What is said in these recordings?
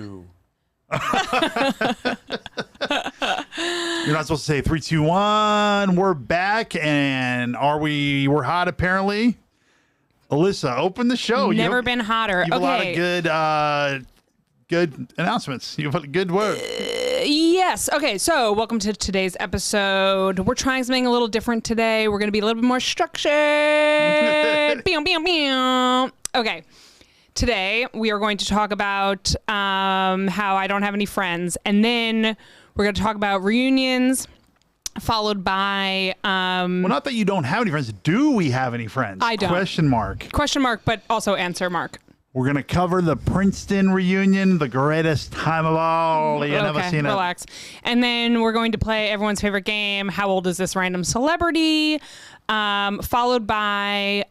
You're not supposed to say 3, 2, 1. We're back, and we're hot apparently. Alyssa, open the show. Never been hotter. You have a lot of good announcements. You have a good word. Yes. Okay, so welcome to today's episode. We're trying something a little different today. We're going to be a little bit more structured. Okay. Today, we are going to talk about how I don't have any friends. And then we're going to talk about reunions, followed by... well, not that you don't have any friends. Do we have any friends? I don't. Question mark. Question mark, but also answer mark. We're going to cover the Princeton reunion, the greatest time of all. You've never seen it. Relax. And then we're going to play everyone's favorite game, How Old Is This Random Celebrity? Followed by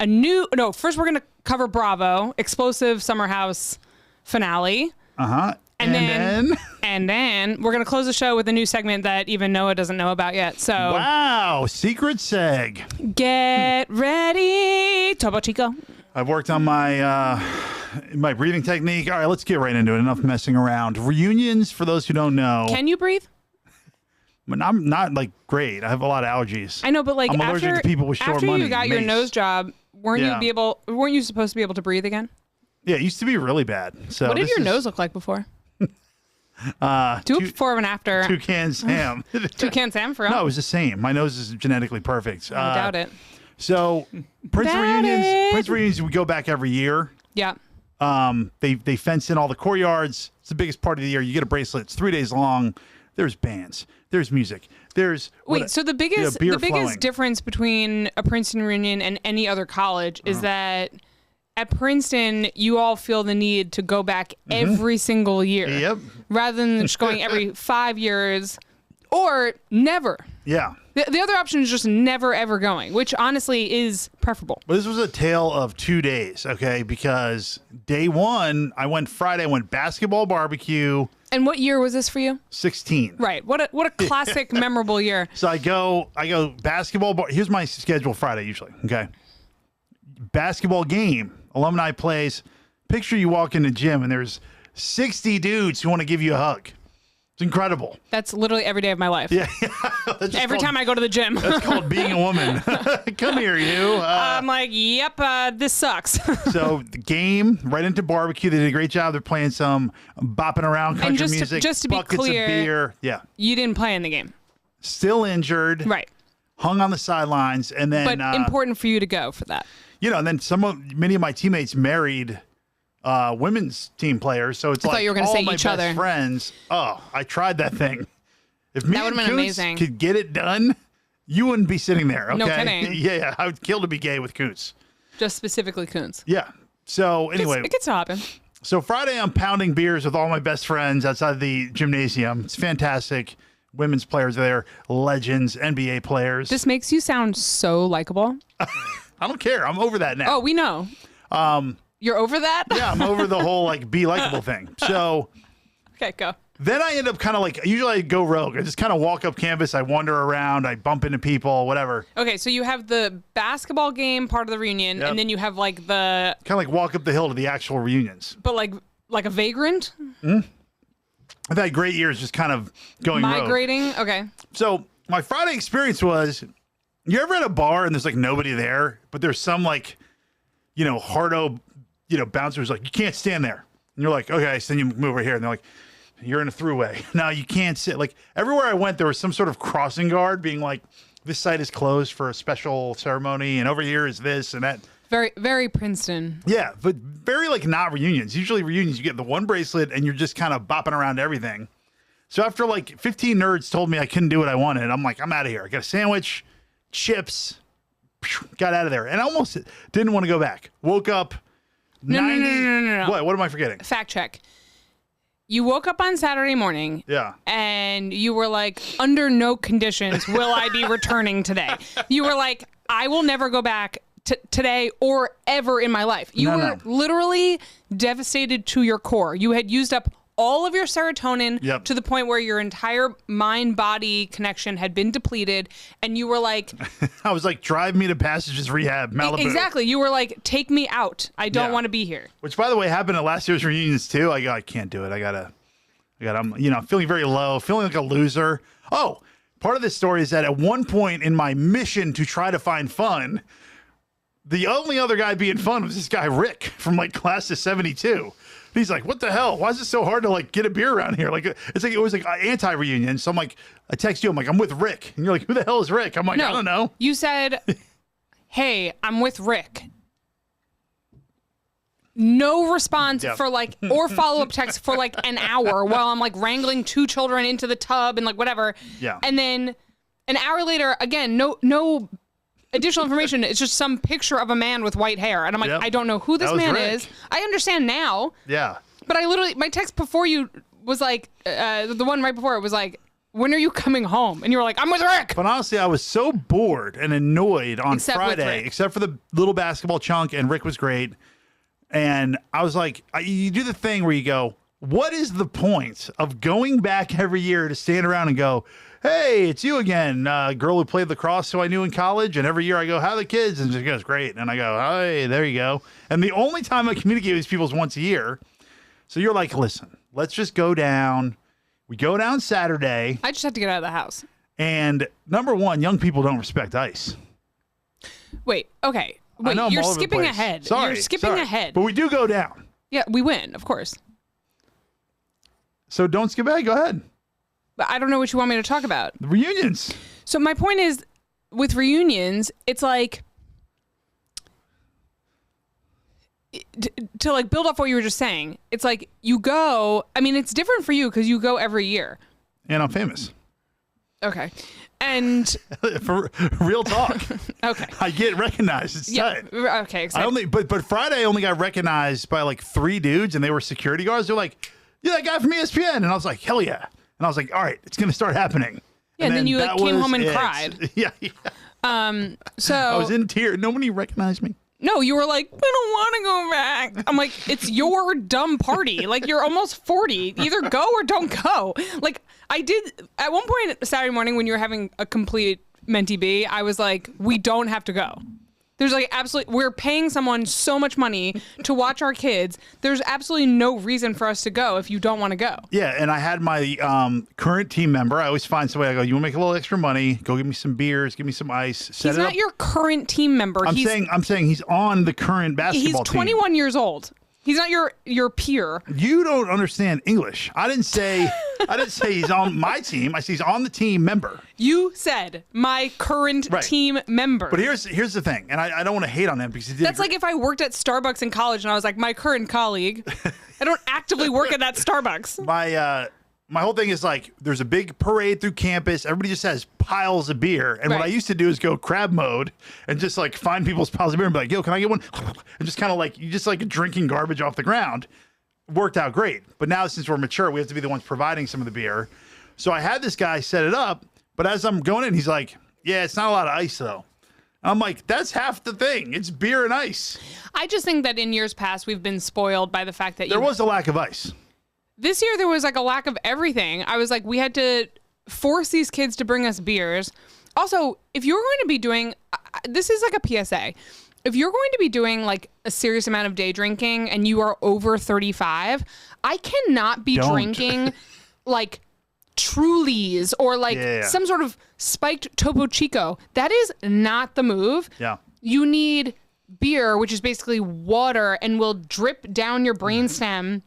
first we're going to cover Bravo, Explosive Summer House finale. Uh-huh. And then we're going to close the show with a new segment that even Noah doesn't know about yet. So wow, secret seg. Get ready, Topo Chico. I've worked on my my breathing technique. All right, let's get right into it. Enough messing around. Reunions, for those who don't know. Can you breathe? I'm not like great. I have a lot of allergies. I know, but like I'm allergic to people with short money. After you got your nose job, weren't you supposed to be able to breathe again? Yeah, it used to be really bad. So what did your nose look like before? Do a before and after. Toucan Sam. Toucan Sam for real? No, it was the same. My nose is genetically perfect. I doubt it. So Prince reunions, we go back every year. Yeah. They fence in all the courtyards. It's the biggest part of the year. You get a bracelet. It's 3 days long. There's bands. There's music. There's so the biggest difference between a Princeton reunion and any other college is that at Princeton you all feel the need to go back every single year. Yep. Rather than just going every 5 years or never. Yeah. The other option is just never ever going, which honestly is preferable. Well, this was a tale of 2 days, okay? Because day one, I went Friday. I went basketball barbecue. And what year was this for you? 16. Right. What a classic, memorable year. So I go basketball. Here's my schedule Friday usually. Okay. Basketball game. Alumni plays. Picture you walk in the gym and there's 60 dudes who want to give you a hug. It's incredible. That's literally every day of my life. Yeah. Every time I go to the gym. That's called being a woman. Come here, you. I'm like, yep, this sucks. So the game, right into barbecue. They did a great job. They're playing some bopping around country music. Just to be buckets clear, of beer. Yeah. You didn't play in the game. Still injured. Right. Hung on the sidelines. And then. But important for you to go for that. And then many of my teammates married women's team players, so it's I thought you were gonna all say my each best other. friends. Oh, I tried that thing. If me and Koontz could get it done, you wouldn't be sitting there. Okay? No kidding. Yeah, I would kill to be gay with Koontz. Just specifically Koontz. Yeah. So anyway, it gets to happen. So Friday, I'm pounding beers with all my best friends outside the gymnasium. It's fantastic. Women's players are there, legends, NBA players. This makes you sound so likable. I don't care. I'm over that now. Oh, we know. You're over that? Yeah, I'm over the whole be likable thing. So okay, go. Then I end up kind of usually I go rogue. I just kind of walk up campus. I wander around. I bump into people, whatever. Okay, so you have the basketball game part of the reunion, and then you have the... Kind of walk up the hill to the actual reunions. But like a vagrant? Mm-hmm. I've had great years just kind of going migrating? rogue. Okay. So my Friday experience was, you ever at a bar and there's nobody there, but there's some hardo... bouncers you can't stand there. And you're like, okay, so then you move over here. And they're like, you're in a throughway. No, you can't sit. Everywhere I went, there was some sort of crossing guard being like, this site is closed for a special ceremony. And over here is this and that. Very, very Princeton. Yeah, but very not reunions. Usually reunions, you get the one bracelet and you're just kind of bopping around everything. So after 15 nerds told me I couldn't do what I wanted, I'm like, I'm out of here. I got a sandwich, chips, got out of there. And I almost didn't want to go back. Woke up. No. What am I forgetting? Fact check. You woke up on Saturday morning. Yeah. And you were like, under no conditions will I be returning today. You were like, I will never go back today or ever in my life. You were literally devastated to your core. You had used up all of your serotonin to the point where your entire mind-body connection had been depleted, and you were like... I was like, drive me to Passages Rehab, Malibu. Exactly. You were like, take me out. I don't want to be here. Which, by the way, happened at last year's reunions, too. I can't do it. I got to I'm feeling very low, feeling like a loser. Oh, part of this story is that at one point in my mission to try to find fun, the only other guy being fun was this guy, Rick, from like class of 72. He's like, what the hell? Why is it so hard to like get a beer around here? Like, it's like, it was like an anti-reunion. So I'm like, I text you, I'm like, I'm with Rick. And you're like, who the hell is Rick? I'm like, no, I don't know. You said, hey, I'm with Rick. No response for like, or follow-up text for like an hour while I'm like wrangling 2 children into the tub and like whatever. Yeah. And then an hour later, again, no additional information. It's just some picture of a man with white hair. And I'm like, I don't know who this man is. I understand now. Yeah. But I literally, my text before you was like, the one right before it was like, when are you coming home? And you were like, I'm with Rick. But honestly, I was so bored and annoyed on Friday, except for the little basketball chunk, and Rick was great. And I was like, you do the thing where you go, what is the point of going back every year to stand around and go, hey, it's you again, girl who played lacrosse who I knew in college. And every year I go, how are the kids? And she goes, great. And I go, hey, there you go. And the only time I communicate with these people is once a year. So you're like, listen, let's just go down. We go down Saturday. I just have to get out of the house. And number one, young people don't respect ice. Wait, okay. Wait, you're skipping ahead. Sorry, you're skipping ahead. But we do go down. Yeah, we win, of course. So don't skip ahead. Go ahead. But I don't know what you want me to talk about. The reunions. So my point is, with reunions, it's like, to like build off what you were just saying, it's like you go, I mean, it's different for you because you go every year. And I'm famous. Okay. And for real talk. Okay. I get recognized. It's tight. Okay. But Friday I only got recognized by like 3 dudes, and they were security guards. They're like, "Yeah, that guy from ESPN," and I was like, "Hell yeah!" And I was like, "All right, it's gonna start happening." Yeah, and then you like came home and cried. Yeah. So I was in tears. Nobody recognized me. No, you were like, I don't want to go back. I'm like, it's your dumb party. Like, you're almost 40. Either go or don't go. Like, I did, at one point Saturday morning when you were having a complete mentee B, I was like, we don't have to go. There's like absolutely, we're paying someone so much money to watch our kids. There's absolutely no reason for us to go if you don't want to go. Yeah, and I had my current team member. I always find somebody. I go, you want to make a little extra money? Go give me some beers, give me some ice. He's not your current team member. I'm saying he's on the current basketball team. He's 21 years old. He's not your peer. You don't understand English. I didn't say he's on my team. I say he's on the team member. You said my current team member. But here's the thing, and I don't want to hate on him because he did. That's like if I worked at Starbucks in college and I was like, my current colleague. I don't actively work at that Starbucks. My whole thing is like, there's a big parade through campus. Everybody just has piles of beer. And what I used to do is go crab mode and just like find people's piles of beer and be like, yo, can I get one? And just kind of like, you just like drinking garbage off the ground. Worked out great. But now since we're mature, we have to be the ones providing some of the beer. So I had this guy set it up. But as I'm going in, he's like, yeah, it's not a lot of ice though. I'm like, that's half the thing. It's beer and ice. I just think that in years past, we've been spoiled by the fact that there was a lack of ice. This year, there was like a lack of everything. I was like, we had to force these kids to bring us beers. Also, if you're going to be doing, this is like a PSA. If you're going to be doing like a serious amount of day drinking and you are over 35, I cannot be drinking like Trulies or like some sort of spiked Topo Chico. That is not the move. Yeah. You need beer, which is basically water and will drip down your brainstem.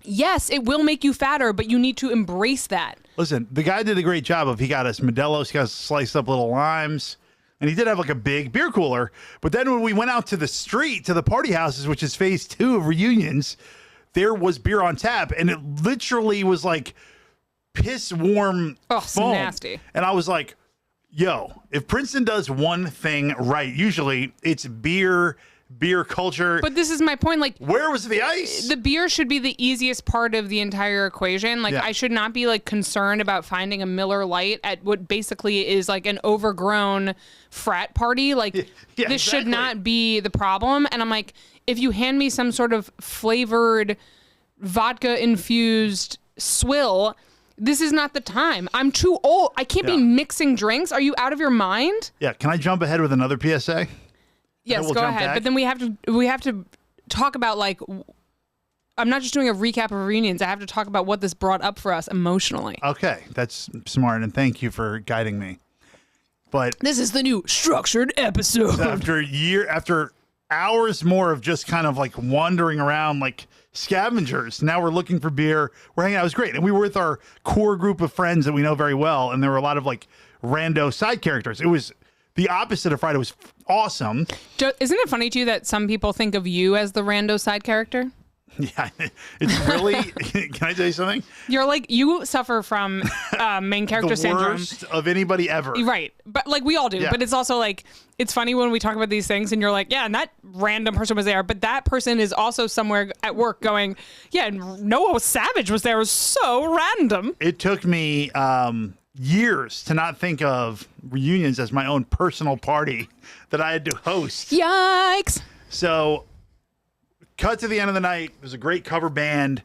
Yes, it will make you fatter, but you need to embrace that. Listen, the guy did a great job of, he got us Modelo's, he got us sliced up little limes, and he did have like a big beer cooler. But then when we went out to the street, to the party houses, which is phase 2 of reunions, there was beer on tap, and it literally was like piss warm foam. So nasty. And I was like, yo, if Princeton does one thing right, usually it's beer culture. But this is my point. Like, where was the ice? The beer should be the easiest part of the entire equation. Like, I should not be like concerned about finding a Miller Lite at what basically is like an overgrown frat party. Like, this should not be the problem. And I'm like, if you hand me some sort of flavored vodka infused swill, this is not the time. I'm too old. I can't be mixing drinks. Are you out of your mind? Yeah. Can I jump ahead with another PSA? Yes, go ahead. But then we have to talk about like I'm not just doing a recap of reunions. I have to talk about what this brought up for us emotionally. Okay, that's smart, and thank you for guiding me. But this is the new structured episode. After hours more of just kind of like wandering around like scavengers, now we're looking for beer. We're hanging out. It was great, and we were with our core group of friends that we know very well, and there were a lot of like rando side characters. It was the opposite of Friday. It was awesome. Isn't it funny to you that some people think of you as the rando side character? Yeah, it's really. Can I tell you something? You're like, you suffer from main character syndrome. The worst of anybody ever. Right. But like we all do. Yeah. But it's also like, it's funny when we talk about these things and you're like, yeah, and that random person was there. But that person is also somewhere at work going, yeah, Noah Savage was there. It was so random. It took me years to not think of reunions as my own personal party that I had to host. Yikes. So, cut to the end of the night. It was a great cover band.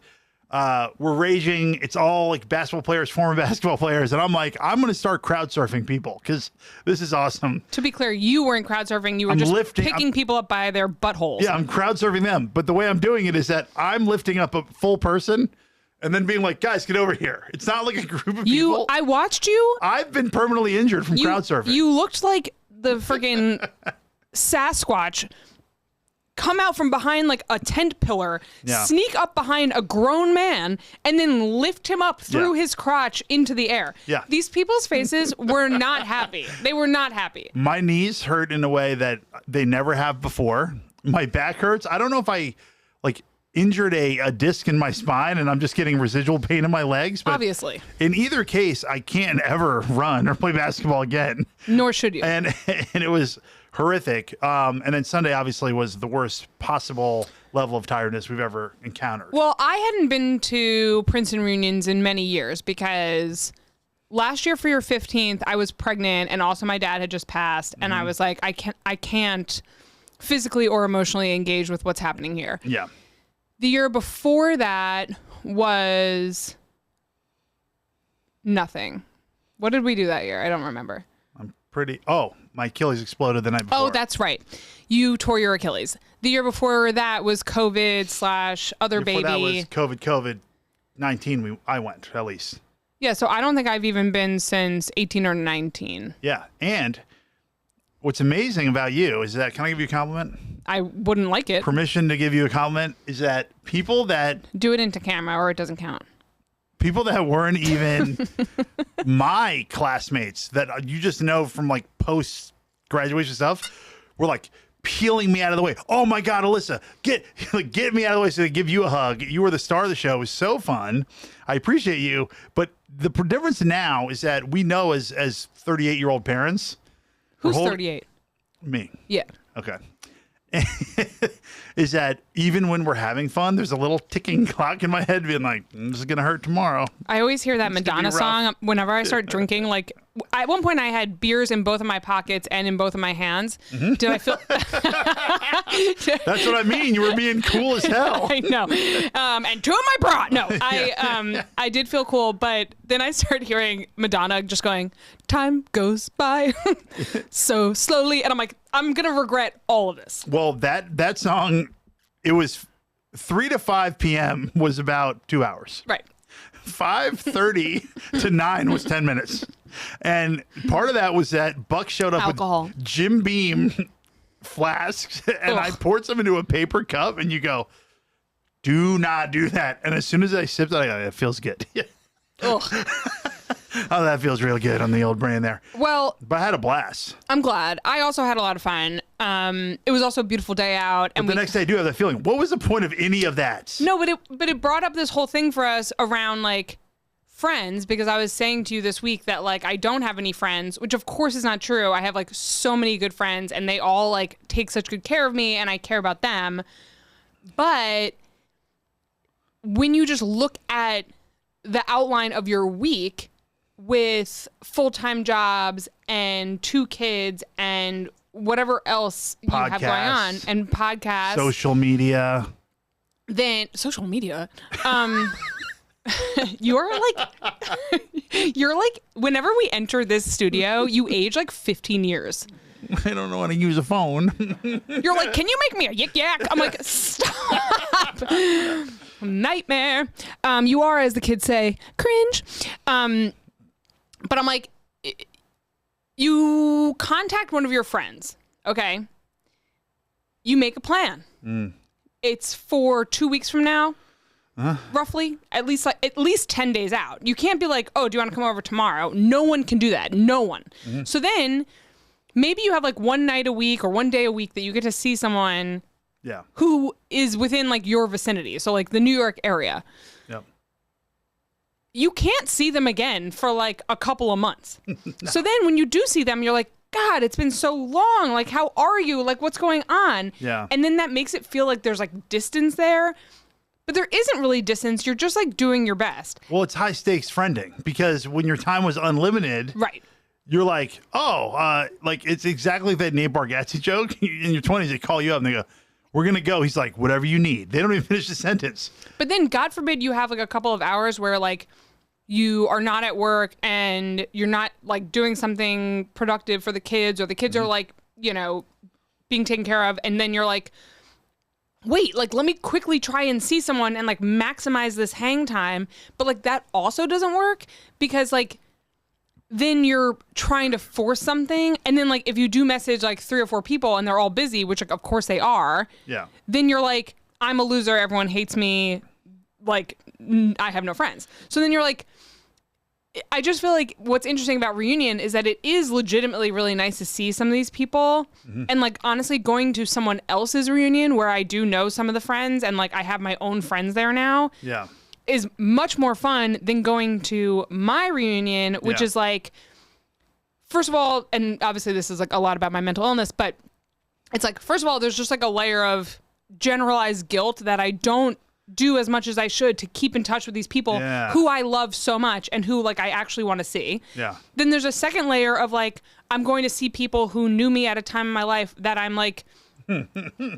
We're raging. It's all like basketball players, former basketball players. And I'm like, I'm going to start crowd surfing people because this is awesome. To be clear, you weren't crowd surfing. You were just picking people up by their buttholes. Yeah, I'm crowd surfing them. But the way I'm doing it is that I'm lifting up a full person and then being like, guys, get over here. It's not like a group of people. I watched you. I've been permanently injured from crowd surfing. You looked like the freaking Sasquatch come out from behind like a tent pillar, sneak up behind a grown man, and then lift him up through his crotch into the air. Yeah. These people's faces were not happy. They were not happy. My knees hurt in a way that they never have before. My back hurts. I don't know if I like injured a disc in my spine and I'm just getting residual pain in my legs. But obviously. In either case, I can't ever run or play basketball again. Nor should you. And it was horrific. And then Sunday obviously was the worst possible level of tiredness we've ever encountered. Well, I hadn't been to Princeton reunions in many years because last year for your 15th, I was pregnant and also my dad had just passed. And I was like, I can't physically or emotionally engage with what's happening here. Yeah. The year before that was nothing. What did we do that year? I don't remember. My Achilles exploded the night before. Oh, that's right. You tore your Achilles. The year before that was COVID/other baby. That was COVID-19. I went, at least. Yeah, so I don't think I've even been since 18 or 19. Yeah, and what's amazing about you is that, can I give you a compliment? I wouldn't like it. Permission to give you a compliment is that people that... Do it into camera or it doesn't count. People that weren't even my classmates that you just know from like post-graduation stuff were like peeling me out of the way. Oh my God, Alyssa, get me out of the way so they give you a hug. You were the star of the show. It was so fun. I appreciate you. But the difference now is that we know as 38-year-old parents... Who's 38? Me. Yeah. Okay. Is that even when we're having fun, there's a little ticking clock in my head being like, this is going to hurt tomorrow. I always hear that Madonna song whenever I start drinking. Like, at one point I had beers in both of my pockets and in both of my hands. Mm-hmm. Did I feel... That's what I mean. You were being cool as hell. I know. And two of my bra. No, I did feel cool, but then I started hearing Madonna just going, time goes by so slowly. And I'm like, I'm going to regret all of this. Well, that song, it was 3 to 5 p.m. was about 2 hours. Right. 5:30 to 9 was 10 minutes. And part of that was that Buck showed up with Jim Beam flasks and I poured some into a paper cup and you go, do not do that. And as soon as I sipped it, it feels good. Oh, that feels real good on the old brain there. Well, but I had a blast. I'm glad. I also had a lot of fun. It was also a beautiful day out. And the next day I do have that feeling. What was the point of any of that? No, but it brought up this whole thing for us around like friends, because I was saying to you this week that like I don't have any friends, which of course is not true. I have like so many good friends and they all like take such good care of me and I care about them. But when you just look at the outline of your week with full-time jobs and 2 kids and whatever else you have going on and podcasts, social media, you're like whenever we enter this studio, you age like 15 years. I don't know how to use a phone. You're like, can you make me a yik yak? I'm like, stop. Nightmare. You are, as the kids say, cringe. But I'm like, you contact one of your friends, okay? You make a plan. It's for 2 weeks from now, roughly, at least 10 days out. You can't be like, oh, do you want to come over tomorrow? No one can do that. No one. So then maybe you have like one night a week or one day a week that you get to see someone who is within like your vicinity. So like the New York area. Yep. You can't see them again for like a couple of months. No. So then when you do see them, you're like, God, it's been so long. Like, how are you? Like, what's going on? Yeah. And then that makes it feel like there's like distance there. But there isn't really distance. You're just like doing your best. Well, it's high stakes friending because when your time was unlimited, right? You're like, like it's exactly that Nate Bargatze joke. In your 20s, they call you up and they go, we're going to go. He's like, whatever you need. They don't even finish the sentence. But then God forbid you have like a couple of hours where like you are not at work and you're not like doing something productive for the kids, or the kids are like, you know, being taken care of. And then you're like, wait, like, let me quickly try and see someone and like maximize this hang time. But like that also doesn't work because like then you're trying to force something. And then like if you do message like 3 or 4 people and they're all busy, which like, of course they are. Yeah. Then you're like, I'm a loser. Everyone hates me. Like I have no friends. So then you're like, I just feel like what's interesting about reunion is that it is legitimately really nice to see some of these people. And like, honestly, going to someone else's reunion where I do know some of the friends and like I have my own friends there now is much more fun than going to my reunion, which is like, first of all, and obviously this is like a lot about my mental illness, but it's like, first of all, there's just like a layer of generalized guilt that I don't do as much as I should to keep in touch with these people who I love so much and who like I actually want to see. Yeah. Then there's a second layer of like, I'm going to see people who knew me at a time in my life that I'm like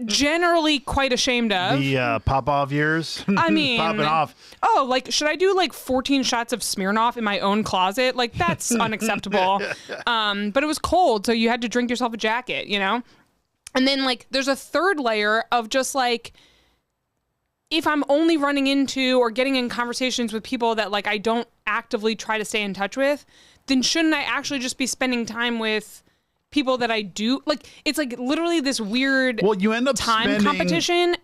generally quite ashamed of. The pop-off years. I mean, popping off. Oh, like, should I do like 14 shots of Smirnoff in my own closet? Like, that's unacceptable. But it was cold, so you had to drink yourself a jacket, you know? And then like, there's a third layer of just like, if I'm only running into or getting in conversations with people that like I don't actively try to stay in touch with, then shouldn't I actually just be spending time with people that I do? Like, it's like literally this weird you end up time competition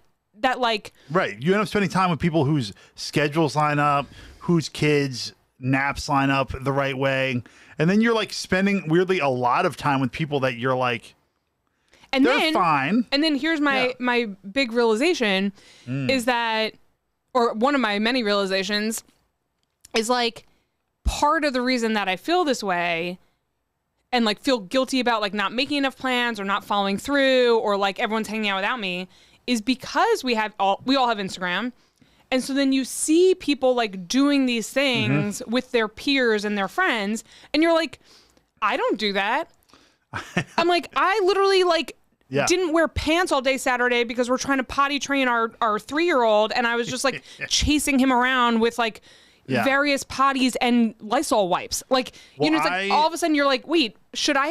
that like... Right. You end up spending time with people whose schedules line up, whose kids' naps line up the right way. And then you're like spending weirdly a lot of time with people that you're like... And they're fine. And then here's my big realization is that, or one of my many realizations is like part of the reason that I feel this way and like feel guilty about like not making enough plans or not following through or like everyone's hanging out without me is because we all have Instagram. And so then you see people like doing these things with their peers and their friends. And you're like, I don't do that. I'm like, I literally like didn't wear pants all day Saturday because we're trying to potty train our 3-year-old. And I was just like chasing him around with like various potties and Lysol wipes. Like, you know, it's like all of a sudden you're like, wait, should I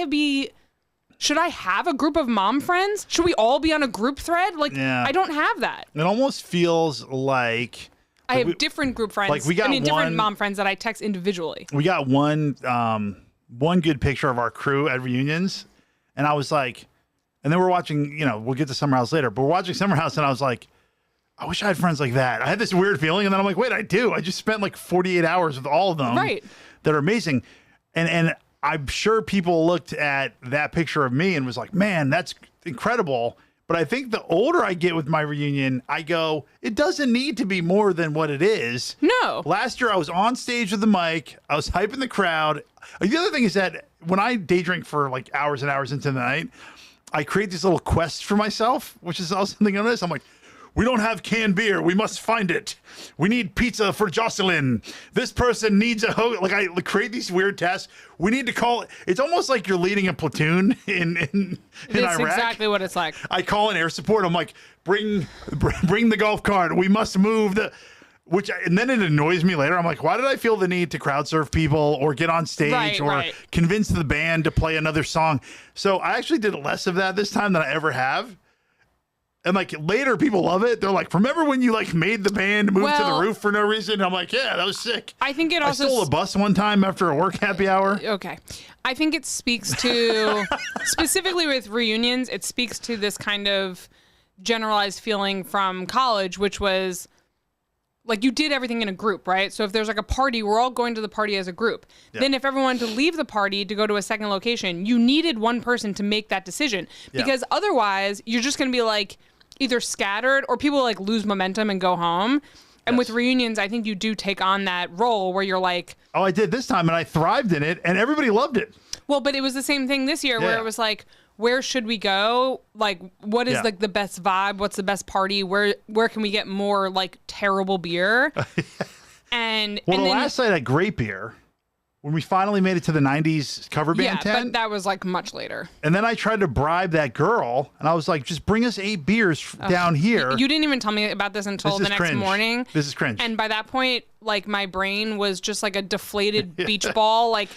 have a group of mom friends? Should we all be on a group thread? Like, I don't have that. It almost feels like I have different group friends. Like we got different mom friends that I text individually. We got one good picture of our crew at reunions. And I was like, and then we're watching, you know, we'll get to Summer House later, but we're watching Summer House and I was like, I wish I had friends like that. I had this weird feeling. And then I'm like, wait, I do. I just spent like 48 hours with all of them that are amazing. And I'm sure people looked at that picture of me and was like, man, that's incredible. But I think the older I get with my reunion, I go, it doesn't need to be more than what it is. No. Last year, I was on stage with the mic. I was hyping the crowd. The other thing is that when I day drink for like hours and hours into the night, I create these little quests for myself, which is also something I noticed. I'm like, we don't have canned beer. We must find it. We need pizza for Jocelyn. This person needs a like I create these weird tasks. We need to call it. It's almost like you're leading a platoon in Iraq. That's exactly what it's like. I call in air support. I'm like, bring the golf cart. We must move and then it annoys me later. I'm like, why did I feel the need to crowd surf people or get on stage or convince the band to play another song? So I actually did less of that this time than I ever have. And like later people love it. They're like, remember when you like made the band move to the Well, roof for no reason? I'm like, yeah, that was sick. I think it I also stole a bus one time after a work happy hour. Okay. I think it speaks to, specifically with reunions, it speaks to this kind of generalized feeling from college, which was like you did everything in a group, right? So if there's like a party, we're all going to the party as a group. Yeah. Then if everyone wanted to leave the party to go to a second location, you needed one person to make that decision. Because otherwise, you're just going to be like either scattered or people like lose momentum and go home. And with reunions, I think you do take on that role where you're like... Oh, I did this time, and I thrived in it, and everybody loved it. Well, but it was the same thing this year where it was like, where should we go? Like, what is like the best vibe? What's the best party? Where can we get more like terrible beer? And the last night at Great Beer, when we finally made it to the 90s cover band tent. But that was like much later. And then I tried to bribe that girl, and I was like, just bring us 8 beers down here. You didn't even tell me about this until the next morning. This is cringe. And by that point, like my brain was just like a deflated beach ball, like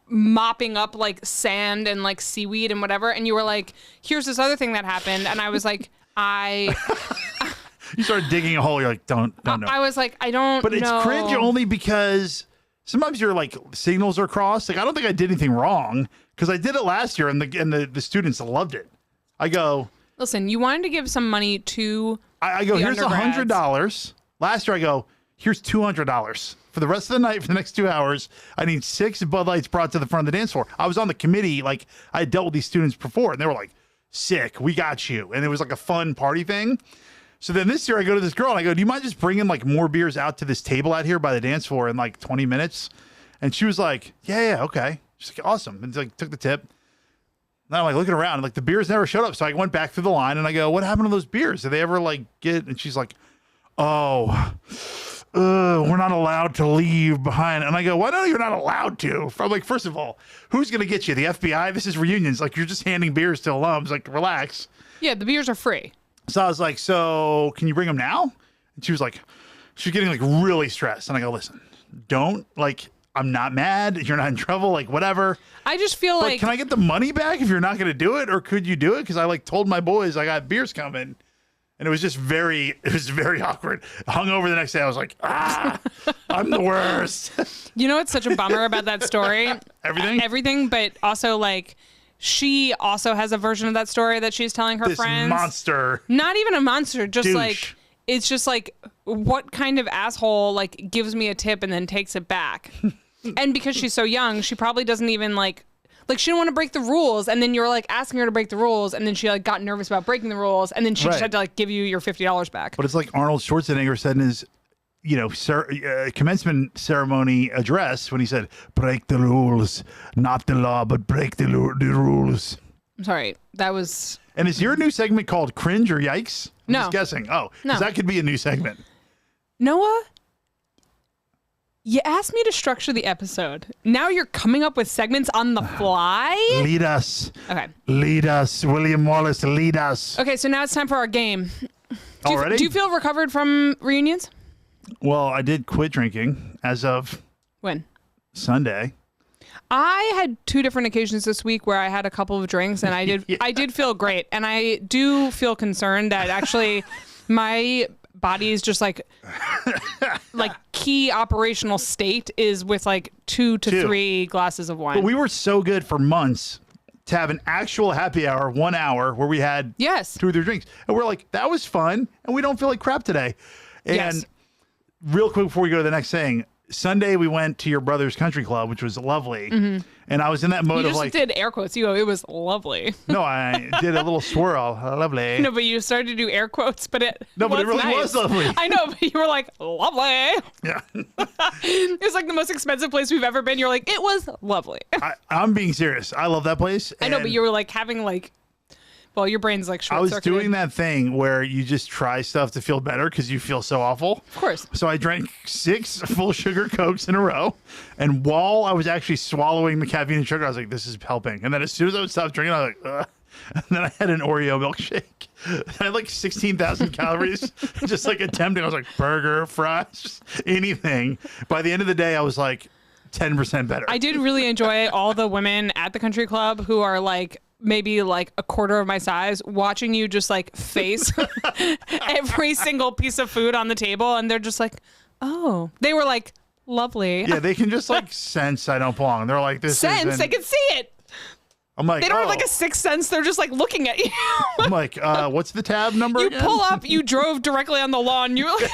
mopping up like sand and like seaweed and whatever. And you were like, here's this other thing that happened. And I was like, You started digging a hole. You're like, don't know. I was like, I don't know. But it's cringe only because... Sometimes your like signals are crossed. Like I don't think I did anything wrong because I did it last year and the students loved it. I go, listen, you wanted to give some money to I go, here's $100. Last year I go, here's $200 for the rest of the night for the next 2 hours. I need 6 Bud Lights brought to the front of the dance floor. I was on the committee, like I had dealt with these students before, and they were like, sick, we got you. And it was like a fun party thing. So then this year I go to this girl and I go, do you mind just bringing like more beers out to this table out here by the dance floor in like 20 minutes? And she was like, yeah, okay. She's like, awesome. And like took the tip. And I'm like looking around and like the beers never showed up. So I went back through the line and I go, what happened to those beers? Did they ever like get, and she's like, we're not allowed to leave behind. And I go, why no, you're not allowed to? I'm like, first of all, who's going to get you? The FBI? This is reunions. Like you're just handing beers to alums. Like relax. Yeah, the beers are free. So I was like, so can you bring them now? And she was like, she's getting like really stressed. And I go, listen, don't like, I'm not mad. You're not in trouble. Like whatever. I just feel like, can I get the money back if you're not going to do it? Or could you do it? Cause I like told my boys I got beers coming and it was very awkward. Hungover the next day. I was like, I'm the worst. You know, what's such a bummer about that story. Everything. But also like, she also has a version of that story that she's telling her friends. This monster. Not even a monster, just douche. like, it's just like, what kind of asshole like gives me a tip and then takes it back? And because she's so young, she probably doesn't even like she didn't want to break the rules. And then you're like asking her to break the rules. And then she like got nervous about breaking the rules. And then she just had to like give you your $50 back. But it's like Arnold Schwarzenegger said in his, commencement ceremony address when he said, break the rules, not the law, but break the rules. I'm sorry. That was... And is your new segment called Cringe or Yikes? I'm just guessing. Oh, no. That could be a new segment. Noah, you asked me to structure the episode. Now you're coming up with segments on the fly? Lead us. Okay. Lead us. William Wallace, lead us. Okay, so now it's time for our game. Already? Do you feel recovered from reunions? Well, I did quit drinking as of... When? Sunday. I had 2 different occasions this week where I had a couple of drinks and I did I did feel great. And I do feel concerned that actually my body is just like key operational state is with like 2 to 3 glasses of wine. But we were so good for months to have an actual happy hour, 1 hour where we had 2 or 3 drinks. And we're like, that was fun. And we don't feel like crap today. And real quick before we go to the next thing, Sunday we went to your brother's country club, which was lovely. Mm-hmm. And I was in that mode of like... You just did air quotes. You go, it was lovely. No, I did a little swirl. Lovely. No, but you started to do air quotes, but it but it really was lovely. I know, but you were like, lovely. Yeah. It was like the most expensive place we've ever been. You're like, it was lovely. I'm being serious. I love that place. I know, but you were like having like... Well, your brain's like short-circuited. I was doing that thing where you just try stuff to feel better because you feel so awful. Of course. So I drank 6 full sugar Cokes in a row. And while I was actually swallowing the caffeine and sugar, I was like, this is helping. And then as soon as I would stop drinking, I was like, ugh. And then I had an Oreo milkshake. I had like 16,000 calories, just like attempting. I was like, burger, fries, anything. By the end of the day, I was like 10% better. I did really enjoy all the women at the country club who are like, maybe like a quarter of my size, watching you just like face every single piece of food on the table, and they're just like, oh, they were like, lovely. Yeah, they can just like sense I don't belong. They're like, this sense, they can see it. I'm like, they don't have like a sixth sense. They're just like looking at you. I'm like, what's the tab number you again? pull up, you drove directly on the lawn. You were like,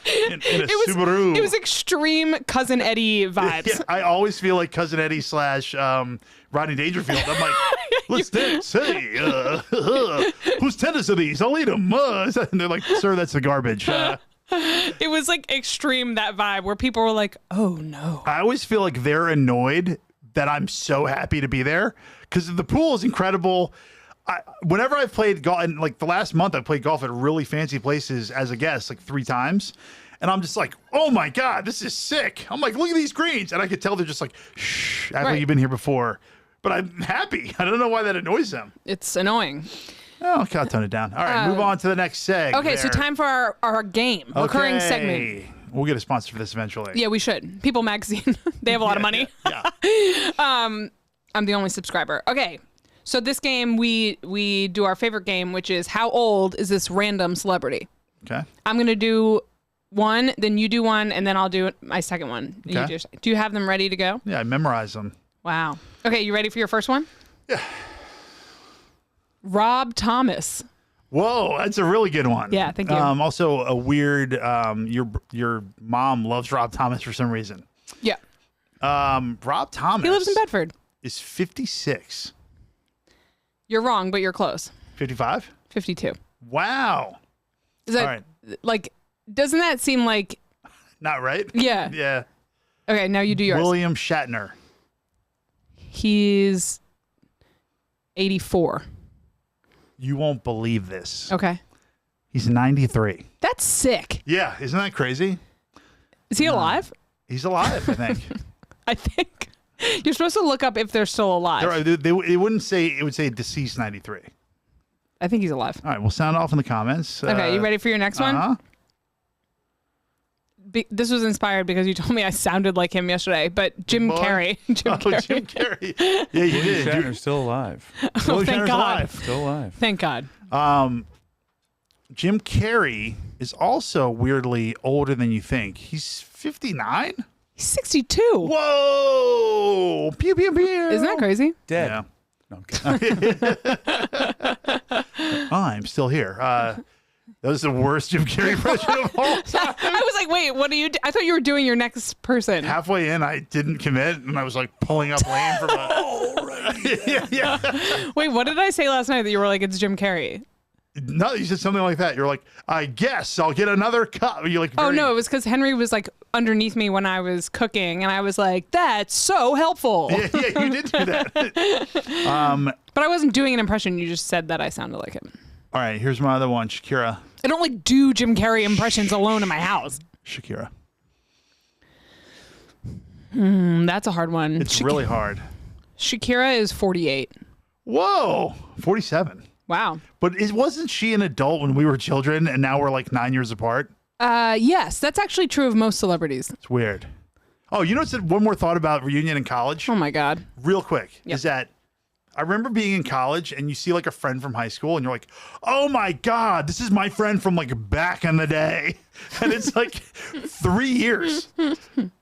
in a Subaru. It was extreme Cousin Eddie vibes. Yeah, I always feel like Cousin Eddie / Rodney Dangerfield. I'm like, let's dance. Hey, whose tennis are these? I'll eat them. And they're like, sir, that's the garbage. It was like extreme, that vibe where people were like, oh no. I always feel like they're annoyed that I'm so happy to be there because the pool is incredible. Whenever I've played golf, and like the last month, I played golf at really fancy places as a guest, like 3 times. And I'm just like, oh my God, this is sick. I'm like, look at these greens. And I could tell they're just like, shh, act like you've been here before. But I'm happy. I don't know why that annoys them. It's annoying. Oh, I'll tone it down. All right, move on to the next seg. Okay, so time for our game, recurring segment. We'll get a sponsor for this eventually. Yeah, we should. People Magazine. They have a lot of money. Yeah. I'm the only subscriber. Okay. So this game, we do our favorite game, which is how old is this random celebrity? Okay. I'm going to do one, then you do one, and then I'll do my second one. Okay. Do you have them ready to go? Yeah, I memorize them. Wow. Okay, you ready for your first one? Yeah. Rob Thomas. Whoa, that's a really good one. Yeah, thank you. Also a weird, your mom loves Rob Thomas for some reason. Yeah. Rob Thomas. He lives in Bedford. Is 56. You're wrong, but you're close. 55? 52. Wow. Is that All right. like, doesn't that seem like... Not right? Yeah. Yeah. Okay, now you do yours. William Shatner. He's 84. You won't believe this. Okay. He's 93. That's sick. Yeah, isn't that crazy? Is he alive? He's alive, I think. I think. You're supposed to look up if they're still alive. It wouldn't say, it would say deceased 93. I think he's alive. All right, we'll sound off in the comments. Okay, you ready for your next one? This was inspired because you told me I sounded like him yesterday, but Jim Carrey. Jim Carrey. Yeah, you did. Shatner's still alive. Oh, thank God. Still alive. Thank God. Jim Carrey is also weirdly older than you think. He's 59? He's 62. Whoa! Pew, pew, pew. Isn't that crazy? Dead. Yeah. No, I'm kidding. I'm still here. That was the worst Jim Carrey impression of all time. I was like, wait, what do you do? I thought you were doing your next person. Halfway in, I didn't commit, and I was like pulling up lane from yeah. Wait, what did I say last night that you were like, it's Jim Carrey? No, you said something like that. You're like, I guess I'll get another cup. You're like, Oh, no, it was because Henry was like underneath me when I was cooking, and I was like, that's so helpful. Yeah, you did do that. But I wasn't doing an impression. You just said that I sounded like him. All right, here's my other one, Shakira. I don't like do Jim Carrey impressions alone in my house. Shakira. That's a hard one. It's really hard. Shakira is 48. Whoa, 47. Wow. But wasn't she an adult when we were children, and now we're like 9 years apart? Yes, that's actually true of most celebrities. It's weird. Oh, you know, one more thought about reunion in college. Oh my God. Real quick, is that I remember being in college and you see like a friend from high school and you're like, oh my God, this is my friend from like back in the day. And it's like 3 years.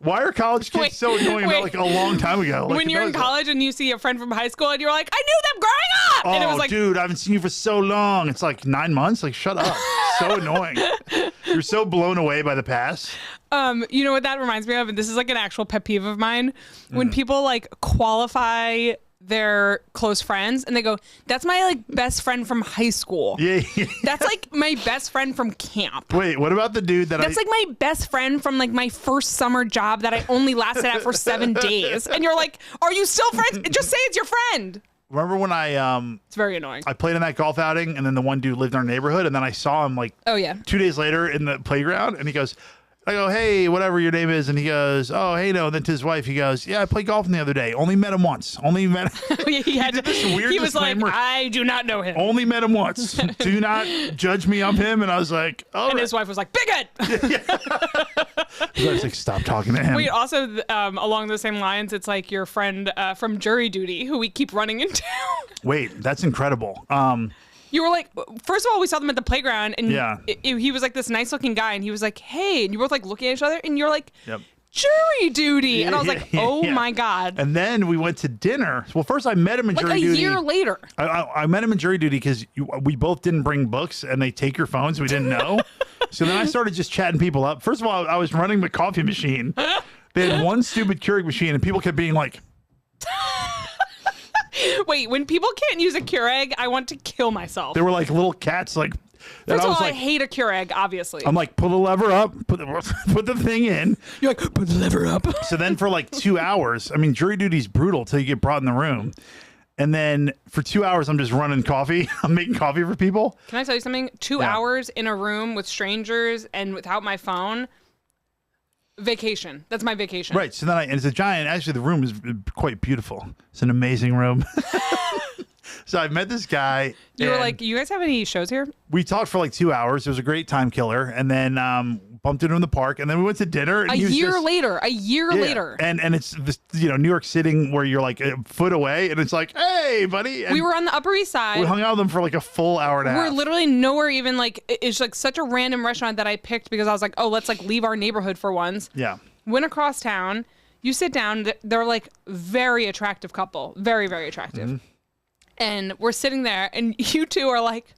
Why are college kids so annoying about like a long time ago? Like, when you're in college and you see a friend from high school and you're like, I knew them growing up. Oh, and it was like, dude, I haven't seen you for so long. It's like 9 months. Like, shut up. So annoying. You're so blown away by the past. You know what that reminds me of? And this is like an actual pet peeve of mine. When people like qualify their close friends and they go, that's my like best friend from high school. Yeah. That's like my best friend from camp. Wait, what about the dude that's like my best friend from like my first summer job that I only lasted at for 7 days. And you're like, are you still friends? Just say it's your friend. Remember when it's very annoying. I played in that golf outing and then the one dude lived in our neighborhood and then I saw him like 2 days later in the playground and he goes, I go, hey, whatever your name is. And he goes, oh, hey, no. And then to his wife, he goes, yeah, I played golf the other day. Only met him once. Only met him. He was like, I do not know him. Only met him once. Do not judge me of him. And I was like, oh. And his wife was like, bigot. was like, stop talking to him. Wait, also along the same lines, it's like your friend from jury duty who we keep running into. Wait, that's incredible. You were like, first of all, we saw them at the playground, and Yeah. he was like this nice looking guy, and he was like, hey, and you were both like looking at each other, and you're like, Yep. jury duty. And I was like, oh Yeah. my God. And then we went to dinner. Well, first I met him in Like jury a duty. year later. I met him in jury duty because we both didn't bring books and they take your phones. We didn't know. So then I started just chatting people up. First of all, I was running the coffee machine. They had one stupid Keurig machine and people kept being like, Wait, when people can't use a Keurig, I want to kill myself. they were like little cats. Like, and First I of was all, like, I hate a Keurig, obviously. I'm like, pull the lever up, put the thing in. You're like, put the lever up. So then for like 2 hours, I mean, jury duty's brutal till you get brought in the room. And then for 2 hours, I'm just running coffee. I'm making coffee for people. Can I tell you something? 2 hours in a room with strangers and without my phone. Vacation. That's my vacation. Right. So then and it's a giant, actually the room is quite beautiful. It's an amazing room. So I met this guy. You were and like, you guys have any shows here? we talked for like 2 hours. It was a great time killer. And then bumped into him in the park. And then we went to dinner. And A he was year just- later. And it's this, New York sitting where you're like a foot away. And it's like, hey, buddy. And We were on the Upper East Side. we hung out with him for like a full hour and a half. We're literally nowhere even like, it's like such a random restaurant that I picked because I was like, oh, let's like leave our neighborhood for once. Yeah. Went across town. You sit down. They're like very attractive couple. Very, very attractive. Mm-hmm. And we're sitting there and you two are like,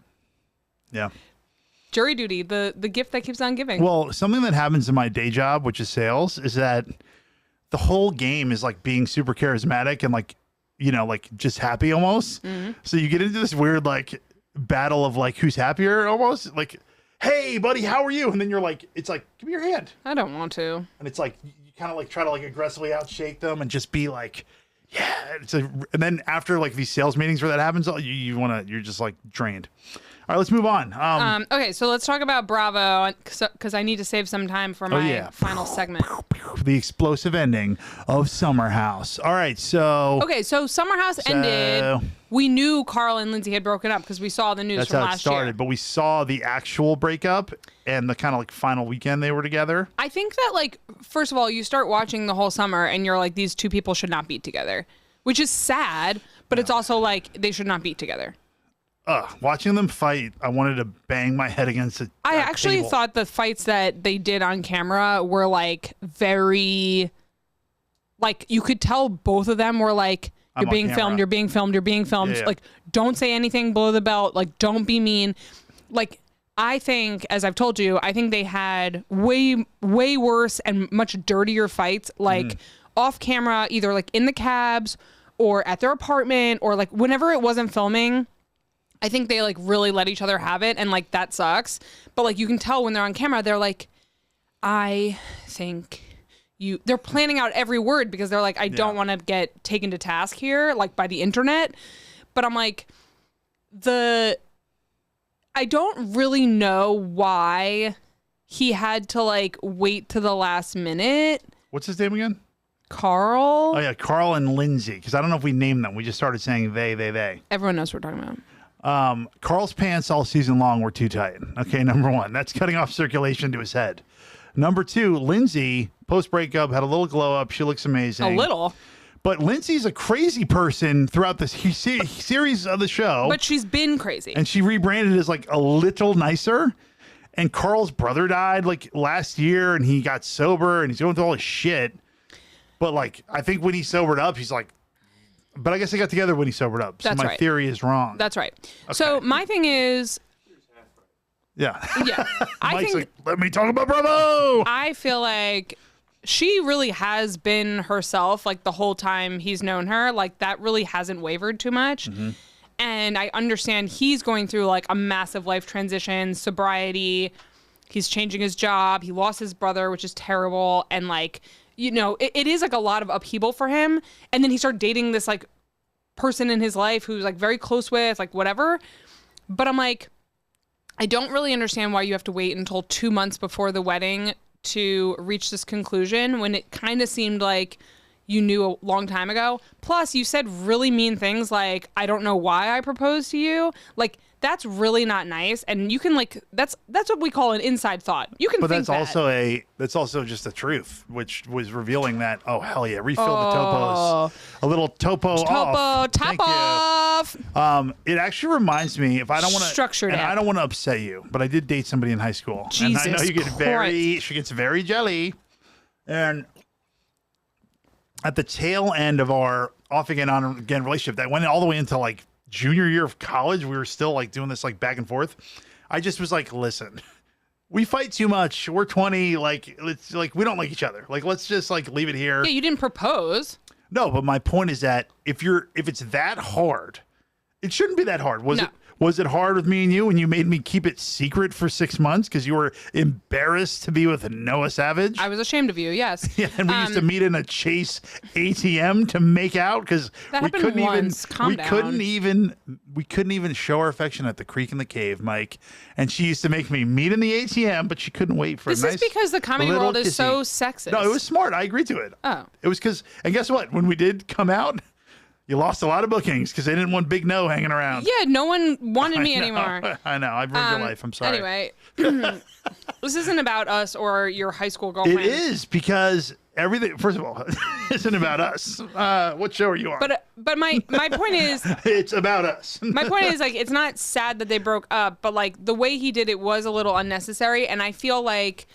Yeah. jury duty, the gift that keeps on giving. Well, something that happens in my day job, which is sales, is that the whole game is like being super charismatic and like, like just happy almost. Mm-hmm. So you get into this weird like battle of like who's happier almost. Like, hey, buddy, how are you? And then you're like, it's like, give me your hand. I don't want to. And it's like, you kind of like try to like aggressively outshake them and just be like, yeah. And then after like these sales meetings where that happens, you're just like drained. All right, let's move on. Okay, so let's talk about Bravo because I need to save some time for my final segment. The explosive ending of Summer House. All right, so Okay, so Summer House ended. We knew Carl and Lindsay had broken up because we saw the news that's from how it last started. year. But we saw the actual breakup and the kind of like final weekend they were together. I think that, like, first of all, you start watching the whole summer and you're like, these two people should not be together, which is sad, but it's also like they should not be together. Watching them fight, I wanted to bang my head against it. I actually thought the fights that they did on camera were like very, like, you could tell both of them were like, I'm you're on being camera. filmed, you're being filmed, you're being filmed. Yeah. Like, don't say anything below the belt. Like, don't be mean. Like, I think, as I've told you, I think they had way, way worse and much dirtier fights, like off camera, either like in the cabs or at their apartment or like whenever it wasn't filming. I think they like really let each other have it, and like that sucks. But like you can tell when they're on camera, they're like, I think they're planning out every word because they're like, I don't want to get taken to task here, like by the internet. But I'm like, I don't really know why he had to like wait to the last minute. What's his name again? Carl. Oh yeah, Carl and Lindsay. Because I don't know if we named them. We just started saying they. Everyone knows what we're talking about. Carl's pants all season long were too tight. Okay, number one, that's cutting off circulation to his head. Number two, Lindsay, post breakup, had a little glow up. She looks amazing. A little. But Lindsay's a crazy person throughout this series of the show. But she's been crazy. And she rebranded as like a little nicer. And Carl's brother died like last year and he got sober and he's going through all his shit. But like, I think when he sobered up, he's like, but I guess they got together when he sobered up. So That's my right. theory is wrong. That's right. So my thing is, yeah. I Mike's think like, let me talk about Bravo. I feel like she really has been herself like the whole time he's known her. Like that really hasn't wavered too much. Mm-hmm. And I understand he's going through like a massive life transition, sobriety. He's changing his job. He lost his brother, which is terrible. And like, it is like a lot of upheaval for him. And then he started dating this like person in his life who's like very close with, like whatever. But I'm like, I don't really understand why you have to wait until 2 months before the wedding to reach this conclusion when it kind of seemed like you knew a long time ago. Plus, you said really mean things like, I don't know why I proposed to you. Like, that's really not nice. And you can like, that's what we call an inside thought. You can But think that's also just the truth, which was revealing that, oh, hell yeah, refill the topos. A little topo off. top Thank you. off. It actually reminds me, if I don't want to, Structured and it. I don't want to upset you, but I did date somebody in high school. And I know Jesus you get Christ. she gets very jelly. And at the tail end of our off again, on again relationship that went all the way into like junior year of college, we were still like doing this like back and forth. I just was like, listen, we fight too much. We're 20. Like, it's like, we don't like each other. Like, let's just like leave it here. Yeah, you didn't propose. No, but my point is that if it's that hard, it shouldn't be that hard. Was it hard with me and you when you made me keep it secret for 6 months because you were embarrassed to be with Noah Savage? I was ashamed of you, yes. Yeah, and we used to meet in a Chase ATM to make out because we couldn't even show our affection at the creek in the cave, Mike. And she used to make me meet in the ATM, but she couldn't wait for this a nice. This is because the comedy world is so sexist. No, it was smart. I agreed to it. Oh, it was because, and guess what? When we did come out, you lost a lot of bookings because they didn't want Big No hanging around. Yeah, no one wanted me anymore. I know. I've ruined your life. I'm sorry. Anyway, this isn't about us or your high school girlfriend. It is because everything, first of all, isn't about us. What show are you on? But my point is... it's about us. My point is, like, it's not sad that they broke up, but, like, the way he did it was a little unnecessary, and I feel like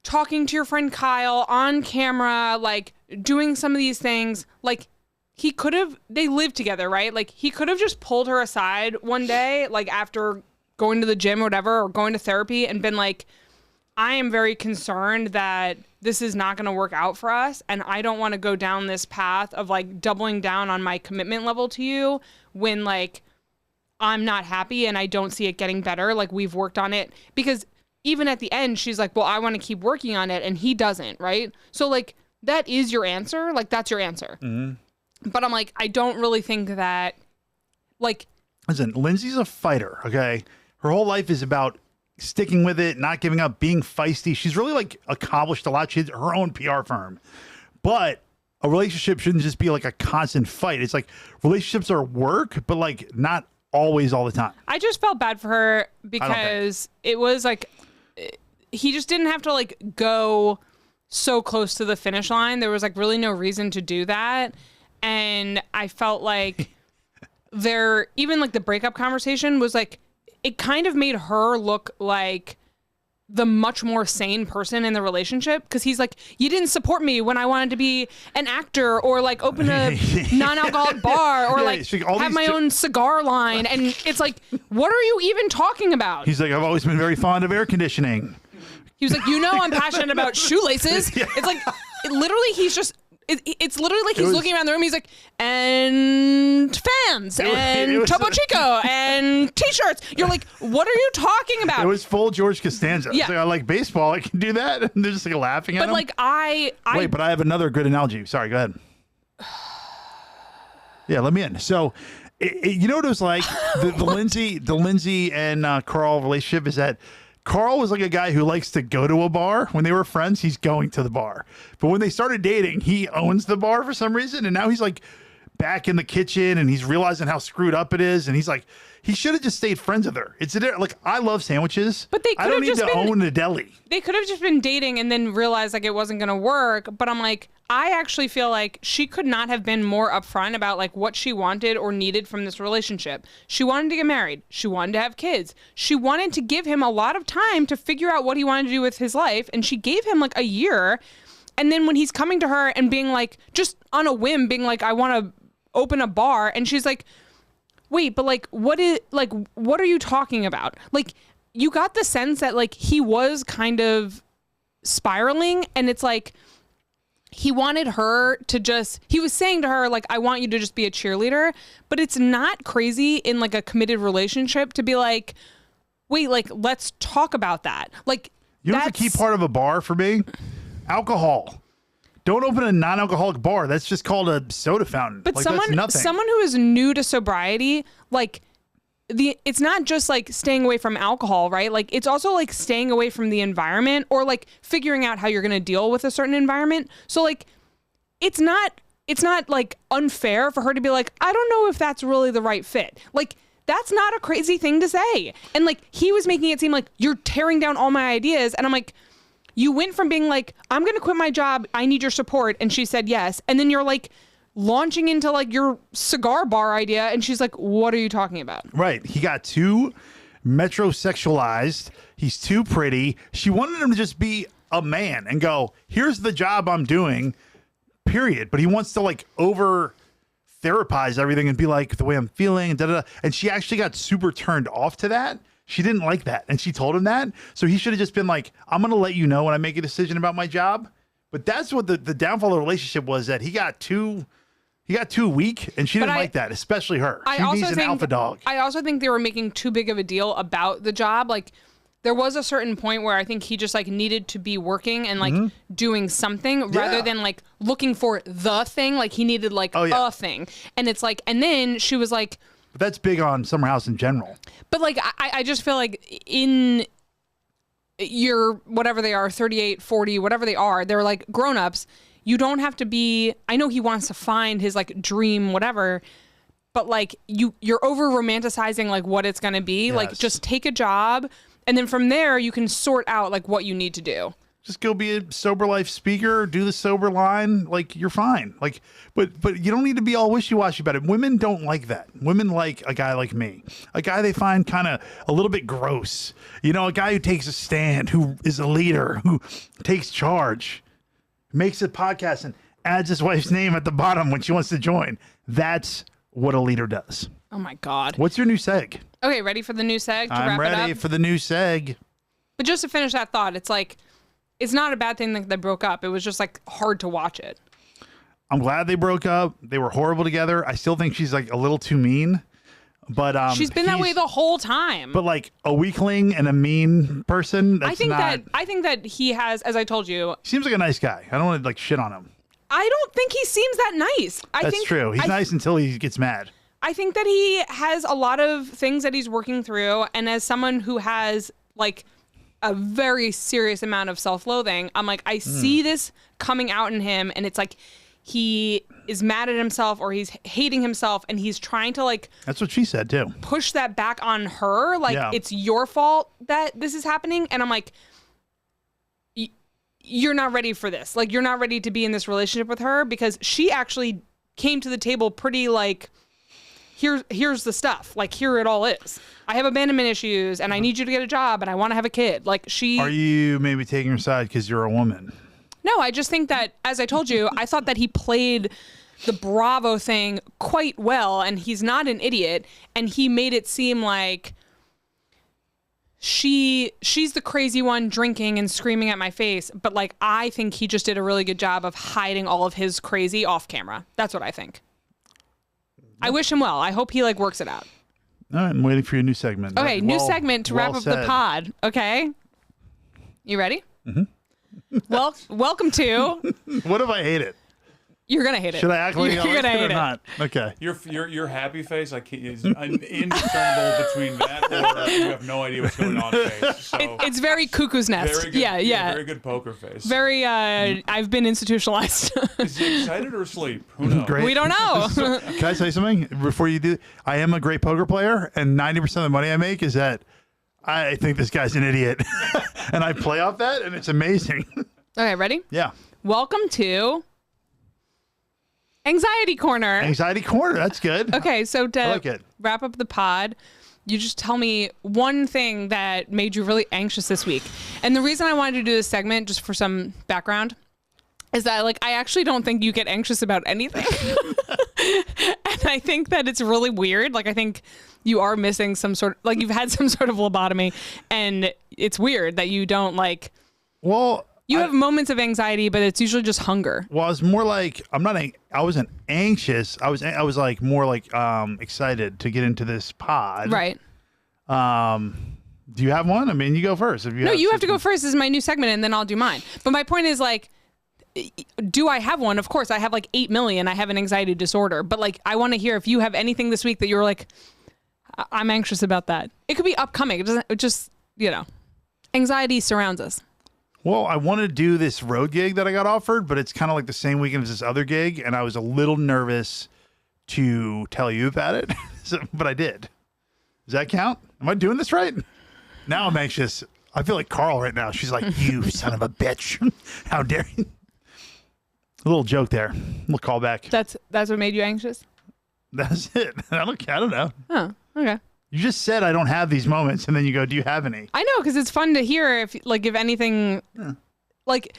talking to your friend Kyle on camera, like, doing some of these things, like... they lived together, right? Like, he could have just pulled her aside one day, like, after going to the gym or whatever, or going to therapy, and been like, I am very concerned that this is not going to work out for us, and I don't want to go down this path of, like, doubling down on my commitment level to you when, like, I'm not happy and I don't see it getting better. Like, we've worked on it. Because even at the end, she's like, well, I want to keep working on it, and he doesn't, right? So, like, that is your answer. Like, that's your answer. Mm-hmm. But I'm like, I don't really think that, like... Listen, Lindsay's a fighter, okay? Her whole life is about sticking with it, not giving up, being feisty. She's really, like, accomplished a lot. She has her own PR firm. But a relationship shouldn't just be, like, a constant fight. It's like, relationships are work, but, like, not always all the time. I just felt bad for her because it was, like... He just didn't have to, like, go so close to the finish line. There was, like, really no reason to do that. And I felt like even like the breakup conversation was like, it kind of made her look like the much more sane person in the relationship. Cause he's like, you didn't support me when I wanted to be an actor or like open a non-alcoholic bar or like have my own cigar line. And it's like, what are you even talking about? He's like, I've always been very fond of air conditioning. He was like, I'm passionate about shoelaces. Yeah. It's like, literally, he's just... It's literally like he's looking around the room. He's like, and fans, and Topo Chico, and T-shirts. You're like, what are you talking about? It was full George Costanza. Yeah. It's like, I like baseball. I can do that. And they're just like laughing at him. But like Wait, but I have another good analogy. Sorry, go ahead. Yeah, let me in. So, you know what it was like? The Lindsay and Carl relationship is that Carl was like a guy who likes to go to a bar. When they were friends, he's going to the bar. But when they started dating, he owns the bar for some reason. And now he's like back in the kitchen and he's realizing how screwed up it is. And he's like, he should have just stayed friends with her. It's like, I love sandwiches. But I don't need to own a deli. They could have just been dating and then realized like it wasn't going to work. But I'm like, I actually feel like she could not have been more upfront about like what she wanted or needed from this relationship. She wanted to get married. She wanted to have kids. She wanted to give him a lot of time to figure out what he wanted to do with his life. And she gave him like a year. And then when he's coming to her and being like, just on a whim, being like, I want to open a bar. And she's like, wait, but like, what are you talking about? Like, you got the sense that like he was kind of spiraling, and it's like, he wanted her to he was saying to her, like, I want you to just be a cheerleader, but it's not crazy in like a committed relationship to be like, wait, like, let's talk about that. Like, you know what's a key part of a bar for me? Alcohol. Don't open a non-alcoholic bar. That's just called a soda fountain. But like, that's nothing. Someone who is new to sobriety, like, it's not just like staying away from alcohol, right? Like, it's also like staying away from the environment or like figuring out how you're going to deal with a certain environment. So like, it's not like unfair for her to be like, I don't know if that's really the right fit. Like, that's not a crazy thing to say. And like, he was making it seem like you're tearing down all my ideas. And I'm like, you went from being like, I'm going to quit my job. I need your support. And she said yes. And then you're like launching into like your cigar bar idea. And she's like, what are you talking about? Right. He got too metrosexualized. He's too pretty. She wanted him to just be a man and go, here's the job I'm doing, period. But he wants to like over therapize everything and be like the way I'm feeling and da-da-da. And she actually got super turned off to that. She didn't like that. And she told him that. So he should have just been like, I'm going to let you know when I make a decision about my job. But that's what the downfall of the relationship was, that he got too weak, and she didn't like that, especially her. She needs an alpha dog. I also think they were making too big of a deal about the job. Like, there was a certain point where I think he just like needed to be working and like doing something rather than like looking for the thing. Like, he needed like a thing. And it's like, and then she was like, but that's big on Summer House in general. But like, I just feel like in your, whatever they are, 38, 40, whatever they are, they're like grown-ups. You don't have to be, I know he wants to find his like dream, whatever, but like you're over romanticizing like what it's going to be. Yes. Like, just take a job. And then from there, you can sort out like what you need to do. Just go be a sober life speaker, do the sober line. Like, you're fine. Like, but you don't need to be all wishy-washy about it. Women don't like that. Women like a guy like me, a guy they find kind of a little bit gross. You know, a guy who takes a stand, who is a leader, who takes charge, makes a podcast and adds his wife's name at the bottom when she wants to join. That's what a leader does. Oh my God. What's your new seg? Okay, ready for the new seg to wrap I'm it up? ready for the new seg. But just to finish that thought, it's like, it's not a bad thing that they broke up. It was just like hard to watch it. I'm glad they broke up. They were horrible together. I still think she's like a little too mean. But she's been that way the whole time. But like a weakling and a mean person, that's I think that he has, as I told you, seems like a nice guy. I don't want to like shit on him. I don't think he seems that nice. That's true. He's nice until he gets mad. I think that he has a lot of things that he's working through, and as someone who has like a very serious amount of self-loathing, I'm like, I see this coming out in him, and it's like he is mad at himself or he's hating himself, and he's trying to like, that's what she said too, push that back on her, like it's your fault that this is happening. And I'm like, you're not ready for this. Like, you're not ready to be in this relationship with her, because she actually came to the table pretty like, here's the stuff. Like, here it all is. I have abandonment issues, and I need you to get a job, and I want to have a kid. Like, Are you maybe taking her side because you're a woman? No, I just think that, as I told you, I thought that he played the Bravo thing quite well, and he's not an idiot, and he made it seem like she's the crazy one drinking and screaming at my face, but like, I think he just did a really good job of hiding all of his crazy off camera. That's what I think. I wish him well. I hope he like works it out. All right, I'm waiting for your new segment. Okay, new segment to wrap up the pod. Okay, you ready? Mm-hmm. Well, welcome to. What if I hate it? You're gonna hate it. Should I act like you're gonna hate it or not? Okay. Your happy face, is indiscernible between that or you have no idea what's going on face. So it's very cuckoo's nest. Very good, yeah. Very good poker face. Very. I've been institutionalized. Is he excited or asleep? Who knows? Great. We don't know. Can I say something before you do? I am a great poker player, and 90% of the money I make is that I think this guy's an idiot, and I play off that, and it's amazing. Okay, ready? Yeah. Welcome to Anxiety Corner. Anxiety Corner. That's good. Okay, so to I like it. Wrap up the pod, you just tell me one thing that made you really anxious this week. And the reason I wanted to do this segment, just for some background, is that like, I actually don't think you get anxious about anything. And I think that it's really weird. Like, I think you are missing some sort of, like, you've had some sort of lobotomy, and it's weird that you don't like. Well, you have moments of anxiety, but it's usually just hunger. Well, it's more like I wasn't anxious. I was like more like excited to get into this pod. Right. Do you have one? I mean, you go first. If you you have to go first. This is my new segment, and then I'll do mine. But my point is, like, do I have one? Of course, I have like 8 million. I have an anxiety disorder. But like, I want to hear if you have anything this week that you're like, I'm anxious about that. It could be upcoming. It doesn't. It just, anxiety surrounds us. Well, I wanted to do this road gig that I got offered, but it's kind of like the same weekend as this other gig, and I was a little nervous to tell you about it, but I did. Does that count? Am I doing this right? Now I'm anxious. I feel like Carl right now. She's like, you son of a bitch. How dare you? A little joke there. We'll call back. That's what made you anxious? That's it. I don't know. Oh, okay. You just said I don't have these moments, and then you go, do you have any? I know, because it's fun to hear if anything, like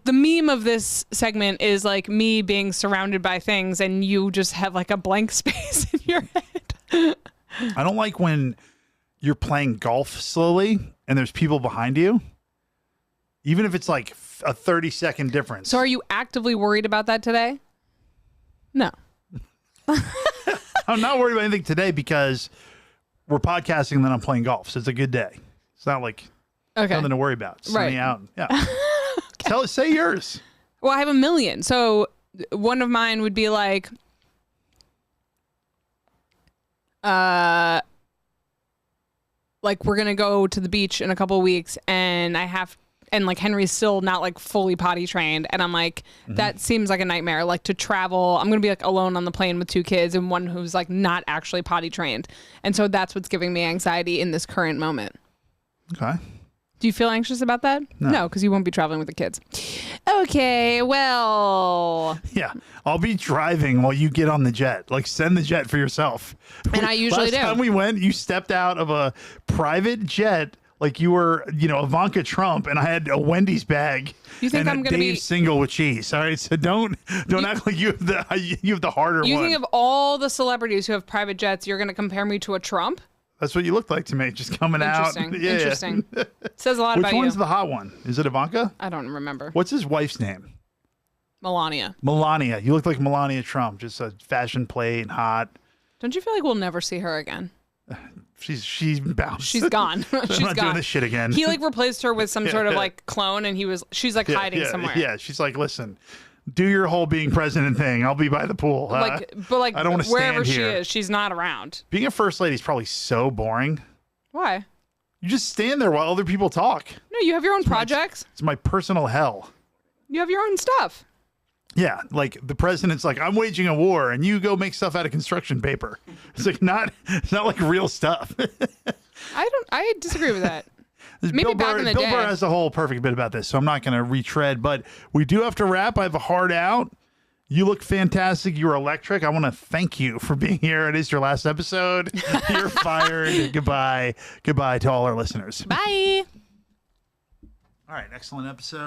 the meme of this segment is like me being surrounded by things and you just have like a blank space in your head. I don't like when you're playing golf slowly and there's people behind you, even if it's like a 30-second difference. So are you actively worried about that today? No. I'm not worried about anything today because we're podcasting and then I'm playing golf. So it's a good day. It's not like nothing to worry about. Sunny out. Yeah. Say yours. Well, I have a million. So one of mine would be like, we're going to go to the beach in a couple of weeks and like Henry's still not like fully potty trained. And I'm like, that seems like a nightmare. Like to travel, I'm going to be like alone on the plane with 2 kids and one who's like not actually potty trained. And so that's what's giving me anxiety in this current moment. Okay. Do you feel anxious about that? No, because you won't be traveling with the kids. Okay, well. Yeah, I'll be driving while you get on the jet. Like, send the jet for yourself. And I usually do. Last time we went, you stepped out of a private jet like you were, Ivanka Trump, and I had a Wendy's bag. You think I'm going to be single with cheese? All right, so don't act like you have the harder one. You think of all the celebrities who have private jets, you're going to compare me to a Trump? That's what you look like to me, just coming out. Interesting. Says a lot about you. Which one's the hot one? Is it Ivanka? I don't remember. What's his wife's name? Melania. Melania. You look like Melania Trump, just a fashion plate, hot. Don't you feel like we'll never see her again? She's bounced. She's gone. She's I'm not gone. doing this shit again. He like replaced her with some sort of like clone, and she's like hiding somewhere. Yeah, she's like, listen, do your whole being president thing. I'll be by the pool. But I don't want to wherever stand she here. is, she's not around. Being a first lady is probably so boring. Why? You just stand there while other people talk. No, you have your own projects. It's my personal hell. You have your own stuff. Yeah, like the president's like, I'm waging a war, and you go make stuff out of construction paper. It's like it's not like real stuff. I disagree with that. Maybe Bill back in the Bill day. Burr has a whole perfect bit about this, so I'm not going to retread, but we do have to wrap. I have a hard out. You look fantastic. You're electric. I want to thank you for being here. It is your last episode. You're fired. Goodbye. Goodbye to all our listeners. Bye. All right, excellent episode.